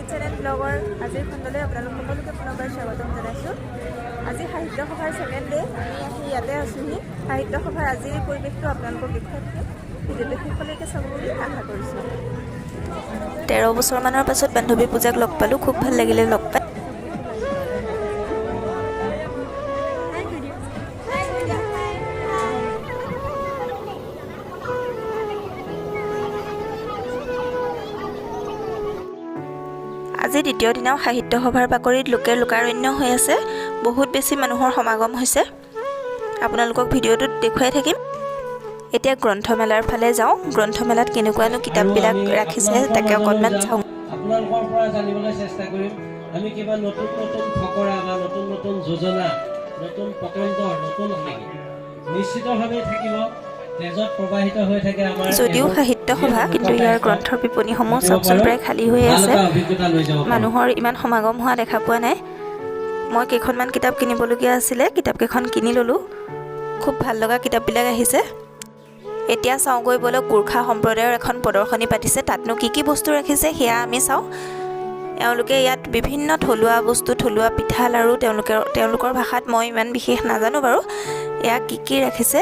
Channel ব্লগৰ আজিৰ খণ্ডলৈ আপোনালোক সকলোকে পুনৰবাৰ স্বাগতম জনাইছোঁ। আজি সাহিত্য সভাৰ ছেকেণ্ড ডে, আমি আহি ইয়াতে আছোঁহি। সাহিত্য সভাৰ আজিৰ পৰিৱেশটো আপোনালোকক দেখুৱাই থাকিম। ভিডিঅ'টো শেষলৈকে চাব বুলি আশা কৰিছোঁ। 13 বছৰমানৰ পাছত বান্ধৱী পূজাক লগ পালোঁ, খুব ভাল লাগিলে লগ পাই। আজি দ্বিতীয় দিনাও সাহিত্য সভাৰ বাকৰিত লোকে লোকাৰণ্য হৈ আছে। বহুত বেছি মানুহৰ সমাগম হৈছে, আপোনালোকক ভিডিঅ'টোত দেখুৱাই থাকিম। এতিয়া গ্ৰন্থমেলাৰ ফালে যাওঁ। গ্ৰন্থমেলাত কেনেকুৱানো কিতাপবিলাক ৰাখিছে তাকে অকণমান চাওঁ। আপোনালোকৰ পৰা জানিবলৈ চেষ্টা কৰিম আমি কিবা নতুন নতুন ফকৰা বা নতুন নতুন যোজনা, নতুন পতন্তৰ, নতুন নিশ্চিতভাৱে থাকিব। তেজত প্ৰবাহিত হৈ থাকে আমাৰ। যদিও সাহিত্য সভা, কিন্তু ইয়াৰ গ্ৰন্থৰ বিপণীসমূহ চাওকচোন প্ৰায় খালী হৈ আছে। মানুহৰ ইমান সমাগম হোৱা দেখা পোৱা নাই। মই কেইখনমান কিতাপ কিনিবলগীয়া আছিলে, কিতাপকেইখন কিনি ল'লোঁ। খুব ভাল লগা কিতাপবিলাক আহিছে। এতিয়া চাওঁগৈ বলক, গোৰ্খা সম্প্ৰদায়ৰ এখন প্ৰদৰ্শনী পাতিছে। তাতনো কি কি বস্তু ৰাখিছে সেয়া আমি চাওঁ। এওঁলোকে ইয়াত বিভিন্ন থলুৱা বস্তু, থলুৱা পিঠা লাড়ু, তেওঁলোকৰ ভাষাত মই ইমান বিশেষ নাজানো বাৰু। এয়া কি কি ৰাখিছে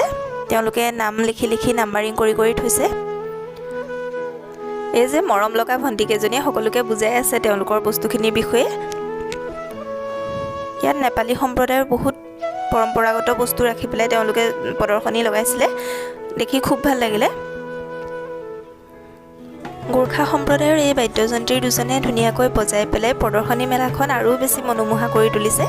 তেওঁলোকে নাম লিখি লিখি নাম্বাৰিং কৰি কৰি থৈছে। এই যে মৰম লগা ভণ্টিকেইজনীয়ে সকলোকে বুজাই আছে তেওঁলোকৰ বস্তুখিনিৰ বিষয়ে। ইয়াত নেপালী সম্প্ৰদায়ৰ বহুত পৰম্পৰাগত বস্তু ৰাখি পেলাই তেওঁলোকে প্ৰদৰ্শনী লগাইছিলে, দেখি খুব ভাল লাগিলে। গোৰ্খা সম্প্ৰদায়ৰ এই বাদ্যযন্ত্ৰীৰ দুজনে ধুনীয়াকৈ বজাই পেলাই প্ৰদৰ্শনী মেলাখন আৰু বেছি মনোমোহা কৰি তুলিছে।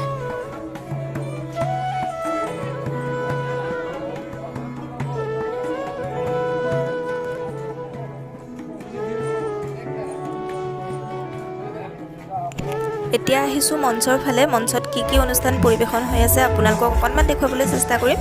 এতিয়া আহিছোঁ মঞ্চৰ ফালে। মঞ্চত কি কি অনুষ্ঠান পৰিৱেশন হৈ আছে আপোনালোকক অকণমান দেখুৱাবলৈ চেষ্টা কৰিম।